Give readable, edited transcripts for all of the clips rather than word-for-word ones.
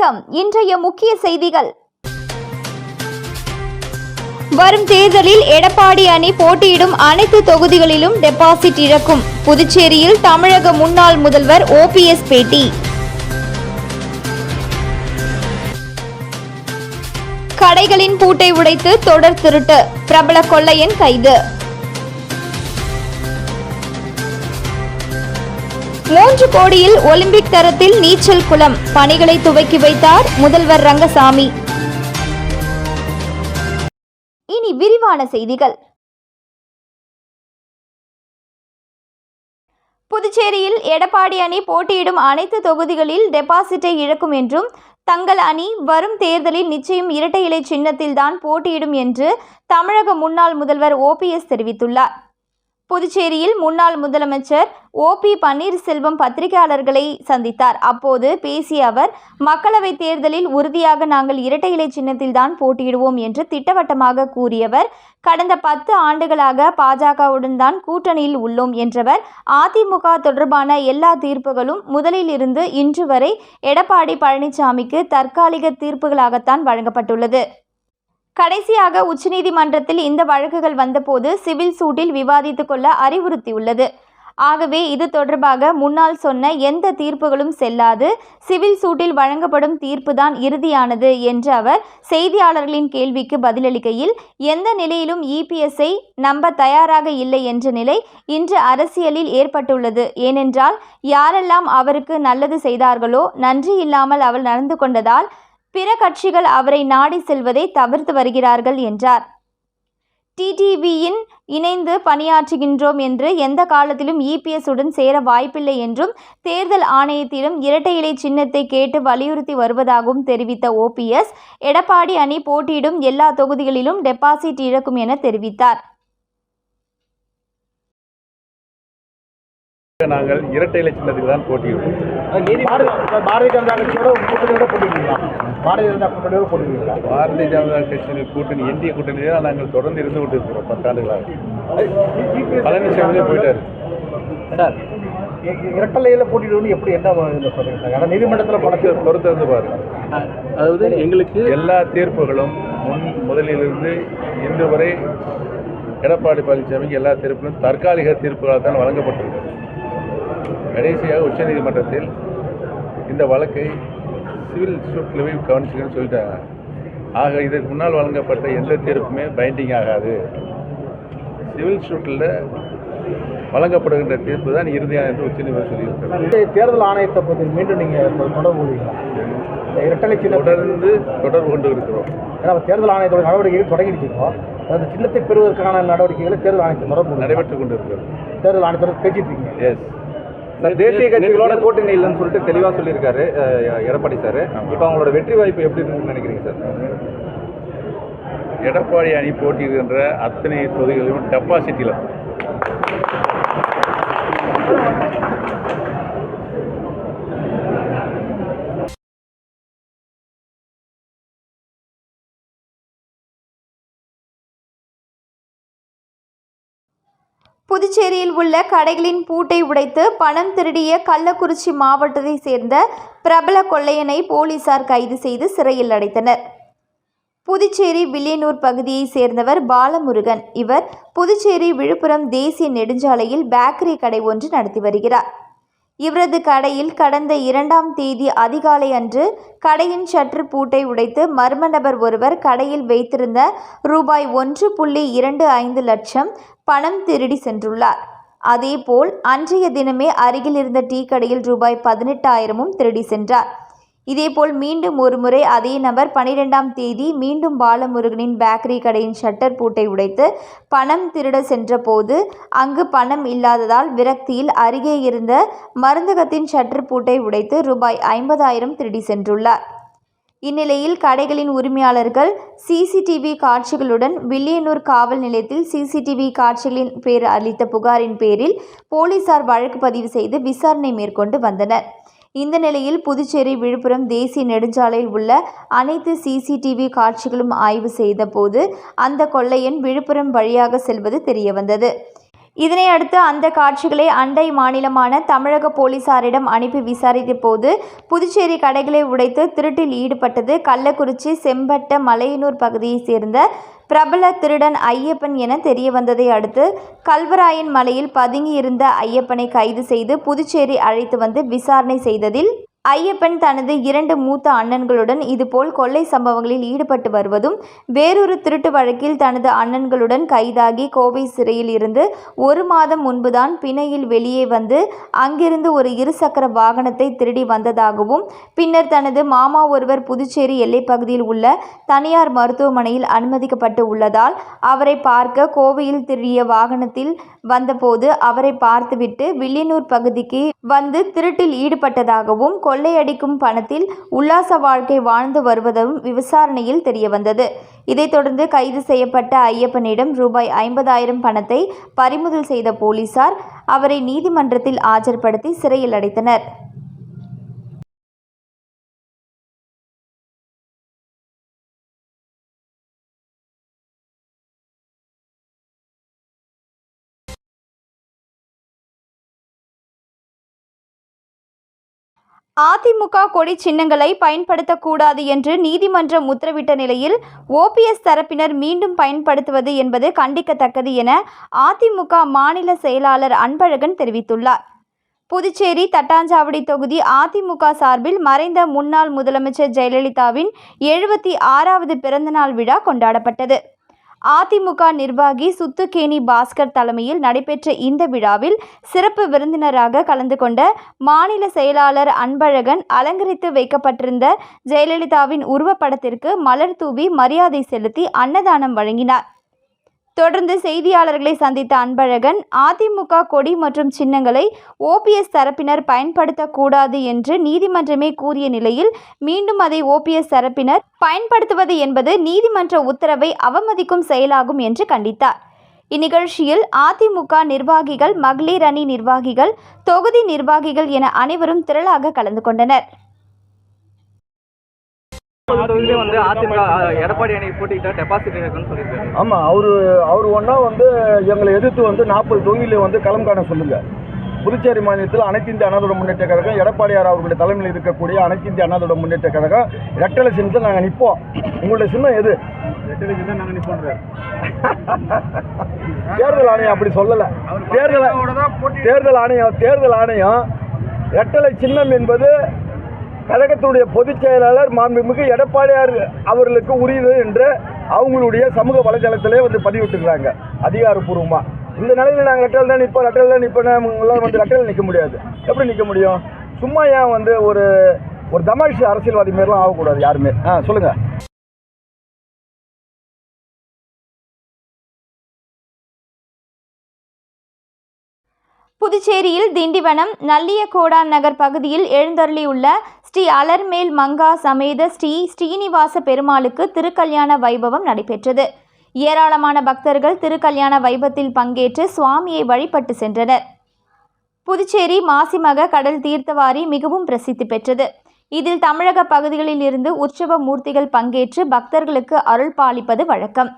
வணக்கம். இன்றைய முக்கிய செய்திகள். வரும் தேர்தலில் எடப்பாடி அணி போட்டியிடும் அனைத்து தொகுதிகளிலும் டெபாசிட் இழக்கும். புதுச்சேரியில் தமிழக முன்னாள் முதல்வர் OPS பேட்டி. கடைகளின் பூட்டை உடைத்து தொடர் திருட்டு, பிரபல கொள்ளையன் கைது. 3 கோடியில் ஒலிம்பிக் தரத்தில் நீச்சல் குளம் பணிகளை துவக்கி வைத்தார் முதல்வர் ரங்கசாமி. இனி விரிவான செய்திகள். புதுச்சேரியில் எடப்பாடி அணி போட்டியிடும் அனைத்து தொகுதிகளில் டெபாசிட்டை இழக்கும் என்றும், தங்கள் அணி வரும் தேர்தலில் நிச்சயம் இரட்டை இலை சின்னத்தில்தான் போட்டியிடும் என்று தமிழக முன்னாள் முதல்வர் OPS தெரிவித்துள்ளார். புதுச்சேரியில் முன்னாள் முதலமைச்சர் OP பன்னீர்செல்வம் பத்திரிகையாளர்களை சந்தித்தார். அப்போது பேசிய அவர், மக்களவைத் தேர்தலில் உறுதியாக நாங்கள் இரட்டை இலை சின்னத்தில்தான் போட்டியிடுவோம் என்று திட்டவட்டமாக கூறியவர், கடந்த 10 ஆண்டுகளாக பாஜகவுடன் தான் கூட்டணியில் உள்ளோம் என்றவர், அதிமுக தொடர்பான எல்லா தீர்ப்புகளும் முதலில் இருந்து இன்று வரை எடப்பாடி பழனிசாமிக்கு தற்காலிக தீர்ப்புகளாகத்தான் வழங்கப்பட்டுள்ளது. கடைசியாக உச்சநீதிமன்றத்தில் இந்த வழக்குகள் வந்தபோது சிவில் சூட்டில் விவாதித்துக் கொள்ள அறிவுறுத்தியுள்ளது. ஆகவே இது தொடர்பாக முன்னால் சொன்ன எந்த தீர்ப்புகளும் செல்லாது, சிவில் சூட்டில் வழங்கப்படும் தீர்ப்புதான் இறுதியானது என்று அவர் செய்தியாளர்களின் கேள்விக்கு பதிலளிக்கையில், எந்த நிலையிலும் EPSஐ நம்ப தயாராக இல்லை என்ற நிலை இன்று அரசியலில் ஏற்பட்டுள்ளது. ஏனென்றால் யாரெல்லாம் அவருக்கு நல்லது செய்தார்களோ, நன்றி இல்லாமல் அவர் நடந்து கொண்டதால் பிற கட்சிகள் அவரை நாடி செல்வதை தவிர்த்து வருகிறார்கள் என்றார். TTVயின் இணைந்து பணியாற்றுகின்றோம் என்று எந்த காலத்திலும் EPS உடன் சேர வாய்ப்பில்லை என்றும், தேர்தல் ஆணையத்திலும் இரட்டை இலை சின்னத்தை கேட்டு வலியுறுத்தி வருவதாகவும் தெரிவித்த OPS, எடப்பாடி அணி போட்டியிடும் எல்லா தொகுதிகளிலும் டெபாசிட் இழக்கும் என தெரிவித்தார். நாங்கள் இரட்டை இலை சின்னத்துக்கு தான் போட்டியிடுவோம். பாரதிய ஜனதா கட்சியோட கூட்டணியோட போட்டிடுவீங்களா? பாரதிய ஜனதா கூட்டணியோட போட்டிடுவீங்களா? பாரதிய ஜனதா கட்சியின் கூட்டணி NDA கூட்டணி தான் நாங்கள் தொடர்ந்து இருந்து கொண்டிருக்கிறோம் 10 ஆண்டுகளாக. பழனிசாமி போயிட்டார் சார். இரட்டலையில் போட்டிடுவோம்னு எப்படி என்ன சொல்றீங்க? நீதிமன்றத்தில் பணத்தை பொறுத்து வந்து பாருங்க. அதாவது எங்களுக்கு எல்லா தீர்ப்புகளும் முதலிலிருந்து இன்று வரை எடப்பாடி பழனிசாமிக்கு எல்லா தீர்ப்புகளும் தற்காலிக தீர்ப்புகளாக தான் வழங்கப்பட்டிருக்கிறது. கடைசியாக உச்சநீதிமன்றத்தில் இந்த வழக்கை சிவில் சூட்டில் போய் கவனிச்சுக்கன்னு சொல்லிட்டாங்க. ஆக இதற்கு முன்னால் வழங்கப்பட்ட எந்த தீர்ப்புமே பைண்டிங் ஆகாது. சிவில் சூட்டில் வழங்கப்படுகின்ற தீர்ப்பு தான் இறுதியான என்று உச்சநீதிமன்றம் சொல்லியிருக்கிறது. தேர்தல் ஆணையத்தை பற்றி மீண்டும் நீங்கள் தொடர்பு கொள்வீங்களா? இரட்டலை தொடர்ந்து தொடர்பு கொண்டு இருக்கிறோம். ஏன்னா தேர்தல் ஆணையத்தோட நடவடிக்கைகள் தொடங்கியிருக்கோம். அந்த சின்னத்தை பெறுவதற்கான நடவடிக்கைகளை தேர்தல் ஆணையத்தை தொடர்பு நடைபெற்றுக் கொண்டு இருக்கிறது. தேர்தல் ஆணையத்தோட பேசிட்டு இருக்கீங்க. எஸ் சார், தேசிய கட்சிகளோட கூட்டணி இல்லைன்னு சொல்லிட்டு தெளிவாக சொல்லியிருக்காரு எடப்பாடி சார். இப்போ அவங்களோட வெற்றி வாய்ப்பு எப்படி இருக்குன்னு நினைக்கிறீங்க சார்? எடப்பாடி அணி போட்டியிடுகின்ற அத்தனை தொகுதிகளிலும் டெபாசிட் இழப்பு. புதுச்சேரியில் உள்ள கடைகளின் பூட்டை உடைத்து பணம் திருடிய கள்ளக்குறிச்சி மாவட்டத்தை சேர்ந்த பிரபல கொள்ளையனை போலீசார் கைது செய்து சிறையில் அடைத்தனர். புதுச்சேரி வில்லியனூர் பகுதியை சேர்ந்தவர் பாலமுருகன். இவர் புதுச்சேரி விழுப்புரம் தேசிய நெடுஞ்சாலையில் பேக்கரி கடை ஒன்று நடத்தி வருகிறார். இவரது கடையில் கடந்த 2ஆம் தேதி அதிகாலை அன்று கடையின் ஷட்டர் பூட்டை உடைத்து மர்ம நபர் ஒருவர் கடையில் வைத்திருந்த ரூபாய் 1.25 லட்சம் பணம் திருடி சென்றுள்ளார். அதேபோல் அன்றைய தினமே அருகில் இருந்த டீ கடையில் ரூபாய் 18,000 திருடி சென்றார். இதேபோல் மீண்டும் ஒருமுறை அதே நபர் 12ஆம் தேதி மீண்டும் பாலமுருகனின் பேக்கரி கடையின் ஷட்டர் பூட்டை உடைத்து பணம் திருட சென்றபோது அங்கு பணம் இல்லாததால் விரக்தியில் அருகே இருந்த மருந்தகத்தின் ஷட்டர் பூட்டை உடைத்து ரூபாய் 50,000 திருடி சென்றுள்ளார். இந்நிலையில் கடைகளின் உரிமையாளர்கள் CCTV காட்சிகளுடன் வில்லியனூர் காவல் நிலையத்தில் CCTV காட்சிகளின் பேர் அளித்த புகாரின் பேரில் போலீசார் வழக்கு பதிவு செய்து விசாரணை மேற்கொண்டு வந்தனர். இந்த நிலையில் புதுச்சேரி விழுப்புரம் தேசிய நெடுஞ்சாலையில் உள்ள அனைத்து CCTV காட்சிகளும் ஆய்வு செய்த போது அந்த கொள்ளையன் விழுப்புரம் வழியாக செல்வது தெரியவந்தது. இதனை அடுத்து அந்த காட்சிகளை அண்டை மாநிலமான தமிழக போலீசாரிடம் அனுப்பி விசாரித்த போது புதுச்சேரி கடைகளை உடைத்து திருட்டில் ஈடுபட்டது கள்ளக்குறிச்சி செம்பட்ட மலையனூர் பகுதியைச் சேர்ந்த பிரபல திருடன் ஐயப்பன் என தெரியவந்ததை அடுத்து கல்வராயன் மலையில் பதுங்கியிருந்த ஐயப்பனை கைது செய்து புதுச்சேரி அழைத்து வந்து விசாரணை செய்ததில் ஐயப்பன் தனது 2 மூத்த அண்ணன்களுடன் இதுபோல் கொள்ளை சம்பவங்களில் ஈடுபட்டு வருவதும் வேறொரு திருட்டு வழக்கில் தனது அண்ணன்களுடன் கைதாகி கோவை சிறையில் இருந்து 1 மாதம் முன்புதான் பிணையில் வெளியே வந்து அங்கிருந்து ஒரு 2 சக்கர வாகனத்தை திருடி வந்ததாகவும் பின்னர் தனது மாமா ஒருவர் புதுச்சேரி எல்லைப்பகுதியில் உள்ள தனியார் மருத்துவமனையில் அனுமதிக்கப்பட்டு உள்ளதால் அவரை பார்க்க கோவையில் திருடிய வாகனத்தில் வந்தபோது அவரை பார்த்துவிட்டு வில்லியனூர் பகுதிக்கு வந்து திருட்டில் ஈடுபட்டதாகவும் கொள்ளையடிக்கும் பணத்தில் உல்லாச வாழ்க்கை வாழ்ந்து வருவதும் விசாரணையில் தெரியவந்தது. இதைத் தொடர்ந்து கைது செய்யப்பட்ட ஐயப்பனிடம் ரூபாய் 50,000 பணத்தை பறிமுதல் செய்த போலீசார் அவரை நீதிமன்றத்தில் ஆஜர்படுத்தி சிறையில் அடைத்தனர். அதிமுக கொடி சின்னங்களை பயன்படுத்தக்கூடாது என்று நீதிமன்றம் உத்தரவிட்ட நிலையில் ஓபிஎஸ் தரப்பினர் மீண்டும் பயன்படுத்துவது என்பது கண்டிக்கத்தக்கது என அதிமுக மாநில செயலாளர் அன்பழகன் தெரிவித்துள்ளார். புதுச்சேரி தட்டாஞ்சாவடி தொகுதி அதிமுக சார்பில் மறைந்த முன்னாள் முதலமைச்சர் ஜெயலலிதாவின் 76வது பிறந்தநாள் விழா கொண்டாடப்பட்டது. அதிமுக நிர்வாகி சுத்துக்கேணி பாஸ்கர் தலைமையில் நடைபெற்ற இந்த விழாவில் சிறப்பு விருந்தினராக கலந்து கொண்ட மாநில செயலாளர் அன்பழகன் அலங்கரித்து வைக்கப்பட்டிருந்த ஜெயலலிதாவின் உருவப்படத்திற்கு மலர் தூவி மரியாதை செலுத்தி அன்னதானம் வழங்கினார். தொடர்ந்து செய்தியாளர்களை சந்தித்த அன்பழகன் அதிமுக கொடி மற்றும் சின்னங்களை ஓபிஎஸ் தரப்பினர் பயன்படுத்தக்கூடாது என்று நீதிமன்றமே கூறிய நிலையில் மீண்டும் அதை ஓபிஎஸ் தரப்பினர் பயன்படுத்துவது என்பது நீதிமன்ற உத்தரவை அவமதிக்கும் செயலாகும் என்று கண்டித்தார். இந்நிகழ்ச்சியில் அதிமுக நிர்வாகிகள், மகளிர் அணி நிர்வாகிகள், தொகுதி நிர்வாகிகள் என அனைவரும் திரளாக கலந்து கொண்டனர். வந்து அதிமுக எடப்பாடி அணி போட்டிக்கிட்ட டெபாசிட் இருக்குன்னு சொல்லியிருக்காரு. ஆமாம், அவர் ஒன்றா வந்து எங்களை எதிர்த்து வந்து 40 தொகுதியில் வந்து களம் காண சொல்லுங்க. புதுச்சேரி மாநிலத்தில் அனைத்து இந்திய அண்ணா திராவிட முன்னேற்ற கழகம் எடப்பாடியார் அவர்களுடைய தலைமையில் இருக்கக்கூடிய அனைத்து இந்திய அண்ணா திராவிட முன்னேற்ற கழகம் ரெட்டலை சின்னத்தில் நாங்கள் நிற்போம். உங்களுடைய சின்னம் எது? ரெட்டலை சின்னம் நாங்கள் நிற்போம். தேர்தல் ஆணையம் அப்படி சொல்லலை. தேர்தல் ஆணையம் ரெட்டலை சின்னம் என்பது கழகத்தினுடைய பொதுச் செயலாளர் மாண்புமிகு எடப்பாடியார் அவர்களுக்கு உரியது என்று அவங்களுடைய சமூக வலைதளத்திலே வந்து பதிவிட்டுருக்காங்க அதிகாரப்பூர்வமாக. இந்த நிலையில் நாங்கள் ரெட்டல் தான் நிற்போம் வந்து ரெட்டல் நிற்க முடியாது. எப்படி நிற்க முடியும்? சும்மா ஏன் வந்து ஒரு தமாஷ் அரசியல்வாதி மாரிலாம் ஆகக்கூடாது யாருமே. சொல்லுங்கள். புதுச்சேரியில் திண்டிவனம் நல்லியக்கோடான் நகர் பகுதியில் எழுந்தருளியுள்ள ஸ்ரீ அலர்மேல் மங்கா சமேத ஸ்ரீ ஸ்ரீனிவாச பெருமாளுக்கு திருக்கல்யாண வைபவம் நடைபெற்றது. ஏராளமான பக்தர்கள் திருக்கல்யாண வைபவத்தில் பங்கேற்று சுவாமியை வழிபட்டு சென்றனர். புதுச்சேரி மாசிமக கடல் தீர்த்தவாரி மிகவும் பிரசித்தி பெற்றது. இதில் தமிழக பகுதிகளில் இருந்து உற்சவ மூர்த்திகள் பங்கேற்று பக்தர்களுக்கு அருள் பாலிப்பது வழக்கம்.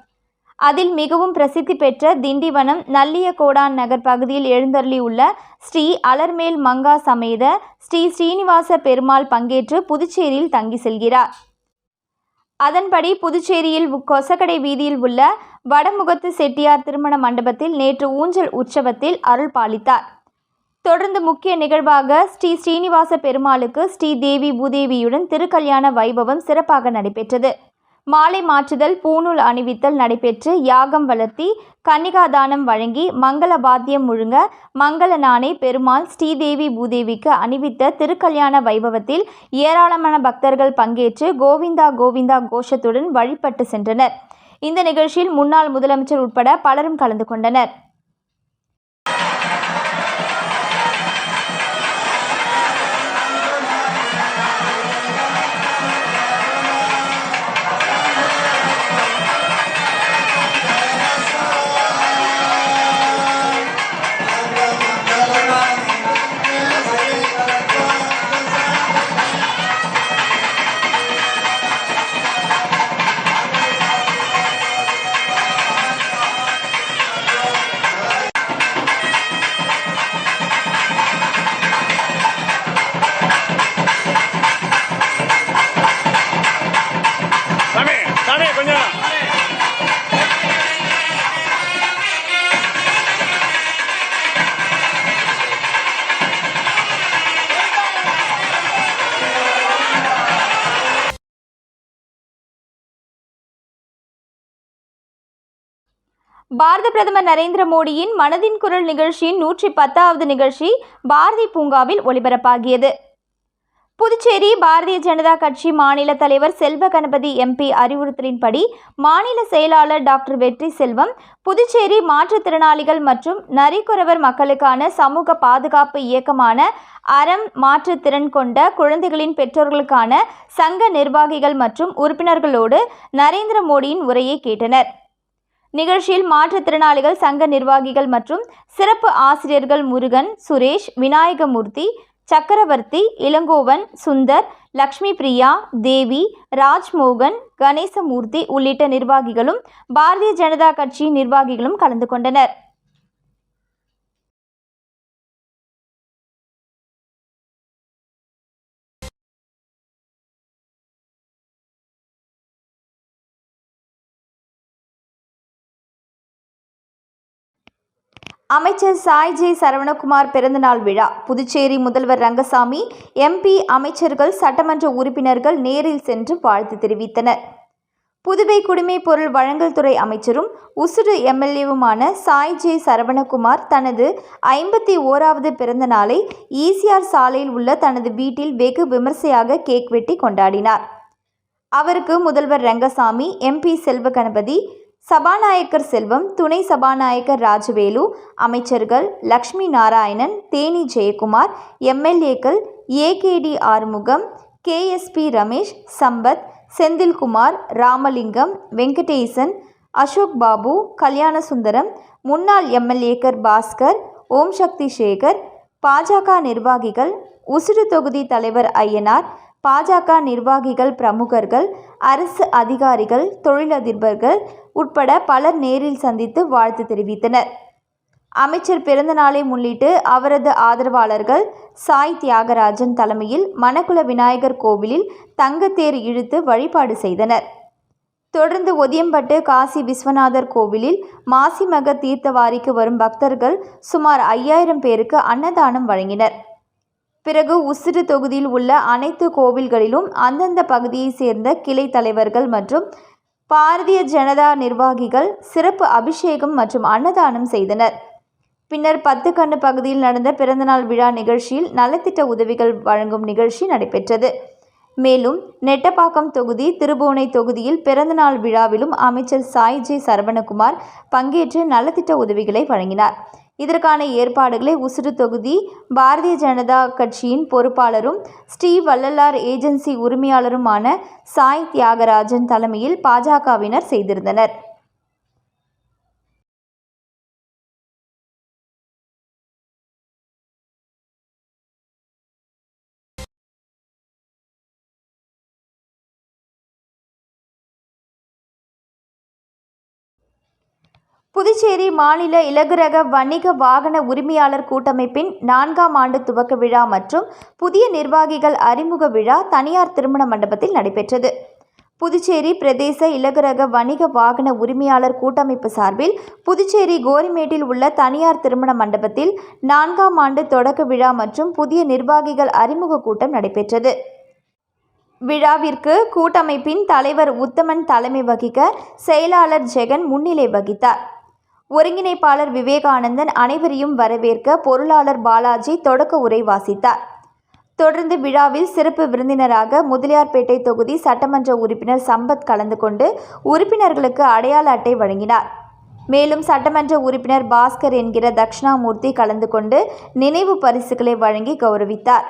அதில் மிகவும் பிரசித்தி பெற்ற திண்டிவனம் நல்லியக்கோடான் நகர் பகுதியில் எழுந்தருளியுள்ள ஸ்ரீ அலர்மேல் மங்கா சமேத ஸ்ரீ ஸ்ரீனிவாச பெருமாள் பங்கேற்று புதுச்சேரியில் தங்கி செல்கிறார். அதன்படி புதுச்சேரியில் கொசக்கடை வீதியில் உள்ள வடமுகத்து செட்டியார் திருமண மண்டபத்தில் நேற்று ஊஞ்சல் உற்சவத்தில் அருள் பாலித்தார். தொடர்ந்து முக்கிய நிகழ்வாக ஸ்ரீ ஸ்ரீனிவாச பெருமாளுக்கு ஸ்ரீ தேவி பூதேவியுடன் திருக்கல்யாண வைபவம் சிறப்பாக நடைபெற்றது. மாலை மாற்றுதல், பூணூல் அணிவித்தல் நடைபெற்று யாகம் வளர்த்தி கன்னிகாதானம் வழங்கி மங்கள பாத்தியம் முழுங்க மங்கள நாணை பெருமாள் ஸ்ரீதேவி பூதேவிக்கு அணிவித்த திருக்கல்யாண வைபவத்தில் ஏராளமான பக்தர்கள் பங்கேற்று கோவிந்தா கோவிந்தா கோஷத்துடன் வழிபட்டு சென்றனர். இந்த நிகழ்ச்சியில் முன்னாள் முதலமைச்சர் உட்பட பலரும் கலந்து கொண்டனர். பாரத பிரதமர் நரேந்திர மோடியின் மனதின் குரல் நிகழ்ச்சியின் 110வது நிகழ்ச்சி பாரதி பூங்காவில் ஒளிபரப்பாகியது. புதுச்சேரி பாரதிய ஜனதா கட்சி மாநில தலைவர் செல்வ கணபதி எம்பி அறிவுறுத்தலின்படி மாநில செயலாளர் டாக்டர் வெற்றி செல்வம் புதுச்சேரி மாற்றுத்திறனாளிகள் மற்றும் நரிக்குறவர் மக்களுக்கான சமூக பாதுகாப்பு இயக்கமான அறம் மாற்றுத்திறன் கொண்ட குழந்தைகளின் பெற்றோர்களுக்கான சங்க நிர்வாகிகள் மற்றும் உறுப்பினர்களோடு நரேந்திர மோடியின் உரையை கேட்டனர். நிகழ்ச்சியில் மாற்றுத்திறனாளிகள் சங்க நிர்வாகிகள் மற்றும் சிறப்பு ஆசிரியர்கள் முருகன், சுரேஷ், விநாயகமூர்த்தி, சக்கரவர்த்தி, இளங்கோவன், சுந்தர், லக்ஷ்மி பிரியா, தேவி, ராஜ்மோகன், கணேசமூர்த்தி உள்ளிட்ட நிர்வாகிகளும் பாரதிய ஜனதா கட்சியின் நிர்வாகிகளும் கலந்து கொண்டனர். அமைச்சர் சாய் ஜே சரவணகுமார் பிறந்தநாள் விழா. புதுச்சேரி முதல்வர் ரங்கசாமி, எம்பி, அமைச்சர்கள், சட்டமன்ற உறுப்பினர்கள் நேரில் சென்று வாழ்த்து தெரிவித்தனர். புதுவை குடிமைப் பொருள் வழங்கல் துறை அமைச்சரும் உசுறு எம்எல்ஏவுமான சாய் ஜே சரவணகுமார் தனது 51வது பிறந்த நாளை ஈசிஆர் சாலையில் உள்ள தனது வீட்டில் வெகு விமர்சையாக கேக் வெட்டி கொண்டாடினார். அவருக்கு முதல்வர் ரங்கசாமி, எம்பி செல்வ கணபதி, சபாநாயகர் செல்வம், துணை சபாநாயகர் ராஜவேலு, அமைச்சர்கள் லக்ஷ்மி நாராயணன், தேனி ஜெயக்குமார், எம்எல்ஏக்கள் ஏகேடி ஆறுமுகம், கேஎஸ்பி ரமேஷ், சம்பத், செந்தில்குமார், ராமலிங்கம், வெங்கடேசன், அசோக் பாபு, கல்யாணசுந்தரம், முன்னாள் எம்எல்ஏக்கள் பாஸ்கர், ஓம் சக்தி சேகர், பாஜக நிர்வாகிகள், உசுறு தொகுதி தலைவர் ஐயனார், பாஜக நிர்வாகிகள், பிரமுகர்கள், அரசு அதிகாரிகள், தொழிலதிபர்கள் உட்பட பலர் நேரில் சந்தித்து வாழ்த்து தெரிவித்தனர். அமைச்சர் பிறந்தநாளை முன்னிட்டு அவரது ஆதரவாளர்கள் சாய் தியாகராஜன் தலைமையில் மணக்குள விநாயகர் கோவிலில் தங்கத்தேர் இழுத்து வழிபாடு செய்தனர். தொடர்ந்து ஒதியம்பட்டு காசி விஸ்வநாதர் கோவிலில் மாசிமக தீர்த்தவாரிக்கு வரும் பக்தர்கள் சுமார் 5000 பேருக்கு அன்னதானம் வழங்கினர். பிறகு உசுறு தொகுதியில் உள்ள அனைத்து கோவில்களிலும் அந்தந்த பகுதியை சேர்ந்த கிளை தலைவர்கள் மற்றும் பாரதிய ஜனதா நிர்வாகிகள் சிறப்பு அபிஷேகம் மற்றும் அன்னதானம் செய்தனர். பின்னர் 10 கண்ணு பகுதியில் நடந்த பிறந்தநாள் விழா நிகழ்ச்சியில் நலத்திட்ட உதவிகள் வழங்கும் நிகழ்ச்சி நடைபெற்றது. மேலும் நெட்டப்பாக்கம் தொகுதி, திருபுவனை தொகுதியில் பிறந்தநாள் விழாவிலும் அமைச்சர் சாய் ஜே சரவணகுமார் பங்கேற்று நலத்திட்ட உதவிகளை வழங்கினார். இதற்கான ஏற்பாடுகளை உசுறு தொகுதி பாரதிய ஜனதா கட்சியின் பொறுப்பாளரும் ஸ்ரீ வள்ளலார் ஏஜென்சி உரிமையாளருமான சாய் தியாகராஜன் தலைமையில் பாஜகவினர் செய்திருந்தனர். புதுச்சேரி மாநில இலகுரக வணிக வாகன உரிமையாளர் கூட்டமைப்பின் 4ஆம் ஆண்டு துவக்க விழா மற்றும் புதிய நிர்வாகிகள் அறிமுக விழா தனியார் திருமண மண்டபத்தில் நடைபெற்றது. புதுச்சேரி பிரதேச இலகுரக வணிக வாகன உரிமையாளர் கூட்டமைப்பு சார்பில் புதுச்சேரி கோரிமேட்டில் உள்ள தனியார் திருமண மண்டபத்தில் 4ஆம் ஆண்டு தொடக்க விழா மற்றும் புதிய நிர்வாகிகள் அறிமுக கூட்டம் நடைபெற்றது. விழாவிற்கு கூட்டமைப்பின் தலைவர் உத்தமன் தலைமை வகிக்க செயலாளர் ஜெகன் முன்னிலை வகித்தார். ஒருங்கிணைப்பாளர் விவேகானந்தன் அனைவரையும் வரவேற்க பொருளாளர் பாலாஜி தொடக்க உரை வாசித்தார். தொடர்ந்து விழாவில் சிறப்பு விருந்தினராக முதலியார்பேட்டை தொகுதி சட்டமன்ற உறுப்பினர் சம்பத் கலந்து கொண்டு உறுப்பினர்களுக்கு அடையாள அட்டை வழங்கினார். மேலும் சட்டமன்ற உறுப்பினர் பாஸ்கர் என்கிற தட்சிணாமூர்த்தி கலந்து கொண்டு நினைவு பரிசுகளை வழங்கி கௌரவித்தார்.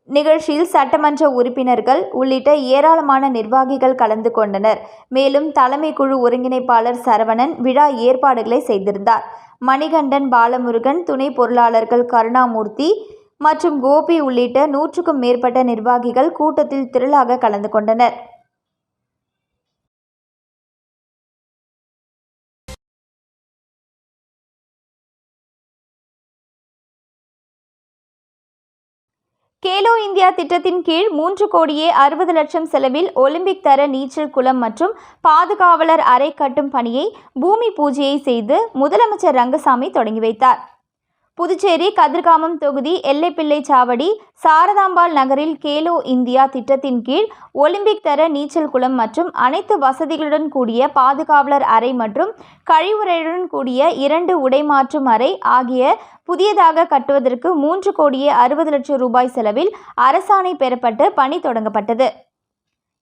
நிகழ்ச்சியில் சட்டமன்ற உறுப்பினர்கள் உள்ளிட்ட ஏராளமான நிர்வாகிகள் கலந்து கொண்டனர். மேலும் தலைமை குழு ஒருங்கிணைப்பாளர் சரவணன் விழா ஏற்பாடுகளை செய்திருந்தார். மணிகண்டன், பாலமுருகன், துணை பொருளாளர்கள் கருணாமூர்த்தி மற்றும் கோபி உள்ளிட்ட 100க்கும் மேற்பட்ட நிர்வாகிகள் கூட்டத்தில் திரளாக கலந்து கொண்டனர். கேலோ இந்தியா திட்டத்தின் கீழ் 3,60,00,000 செலவில் ஒலிம்பிக் தர நீச்சல் குளம் மற்றும் பாதுகாவலர் அறை கட்டும் பணியை பூமி பூஜையை செய்து முதலமைச்சர் ரங்கசாமி தொடங்கி வைத்தார். புதுச்சேரி கதிர்காமம் தொகுதி எல்லைப்பிள்ளை சாவடி சாரதாம்பாள் நகரில் கேலோ இந்தியா திட்டத்தின் கீழ் ஒலிம்பிக் தர நீச்சல் குளம் மற்றும் அனைத்து வசதிகளுடன் கூடிய பாதுகாவலர் அறை மற்றும் கழிவுறையுடன் கூடிய 2 உடைமாற்றும் அறை ஆகிய புதியதாக கட்டுவதற்கு 3,60,00,000 ரூபாய் செலவில் அரசாணை பெறப்பட்டு பணி தொடங்கப்பட்டது.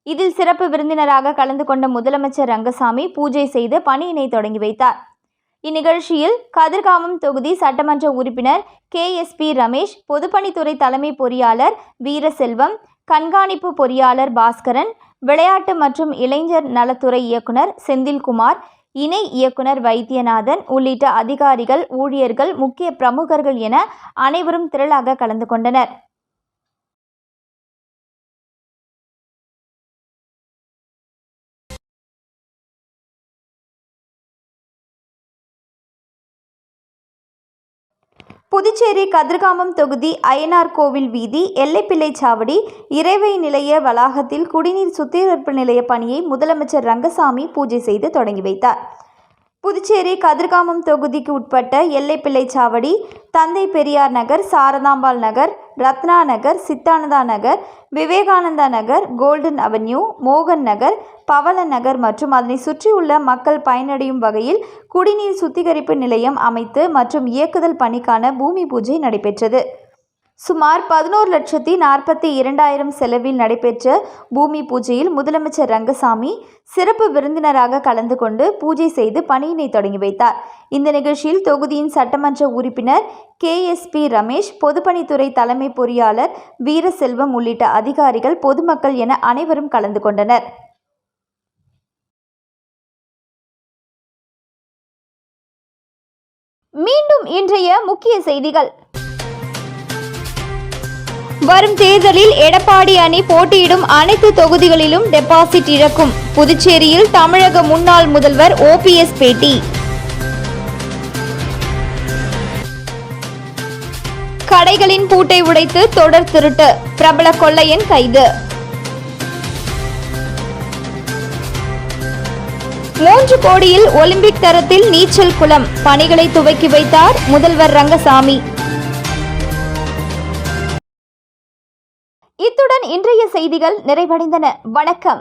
இதில் சிறப்பு விருந்தினராக கலந்து கொண்ட முதலமைச்சர் ரங்கசாமி பூஜை செய்து பணியினை தொடங்கி வைத்தார். இந்நிகழ்ச்சியில் கதிர்காமம் தொகுதி சட்டமன்ற உறுப்பினர் KSP ரமேஷ், பொதுப்பணித்துறை தலைமை பொறியாளர் வீரசெல்வம், கண்காணிப்பு பொறியாளர் பாஸ்கரன், விளையாட்டு மற்றும் இளைஞர் நலத்துறை இயக்குனர் செந்தில்குமார், இணை இயக்குனர் வைத்தியநாதன் உள்ளிட்ட அதிகாரிகள், ஊழியர்கள், முக்கிய பிரமுகர்கள் என அனைவரும் திரளாக கலந்து கொண்டனர். புதுச்சேரி கதிர்காமம் தொகுதி அய்யனார் கோவில் வீதி எல்லைப்பிள்ளை சாவடி இறைவை நிலைய வளாகத்தில் குடிநீர் சுத்திகரிப்பு நிலைய பணியை முதலமைச்சர் ரங்கசாமி பூஜை செய்து தொடங்கி வைத்தார். புதுச்சேரி கதிர்காமம் தொகுதிக்கு உட்பட்ட எல்லைப்பிள்ளை சாவடி, தந்தை பெரியார் நகர், சாரதாம்பாள் நகர், ரத்னா நகர், சித்தானந்தா நகர், விவேகானந்தா நகர், கோல்டன் அவென்யூ, மோகன் நகர், பவள நகர் மற்றும் அதனை சுற்றியுள்ள மக்கள் பயனடையும் வகையில் குடிநீர் சுத்திகரிப்பு நிலையம் அமைத்து மற்றும் இயக்குதல் பணிக்கான பூமி பூஜை நடைபெற்றது. சுமார் 11,42,000 செலவில் நடைபெற்ற பூமி பூஜையில் முதலமைச்சர் ரங்கசாமி சிறப்பு விருந்தினராக கலந்து கொண்டு பூஜை செய்து பணியினை தொடங்கி வைத்தார். இந்த நிகழ்ச்சியில் தொகுதியின் சட்டமன்ற உறுப்பினர் KSP ரமேஷ், பொதுப்பணித்துறை தலைமை பொறியாளர் வீரசெல்வம் உள்ளிட்ட அதிகாரிகள், பொதுமக்கள் என அனைவரும் கலந்து கொண்டனர். மீண்டும் இன்றைய முக்கிய செய்திகள். வரும் தேர்தலில் எடப்பாடி அணி போட்டியிடும் அனைத்து தொகுதிகளிலும் டெபாசிட் இழக்கும். புதுச்சேரியில் தமிழக முன்னாள் முதல்வர் OPS பேட்டி. கடைகளின் பூட்டை உடைத்து தொடர் திருட்டு, பிரபல கொள்ளையன் கைது. 3 கோடியில் ஒலிம்பிக் தரத்தில் நீச்சல் குளம் பணிகளை துவக்கி வைத்தார் முதல்வர் ரங்கசாமி. இத்துடன் இன்றைய செய்திகள் நிறைவடைந்தன. வணக்கம்.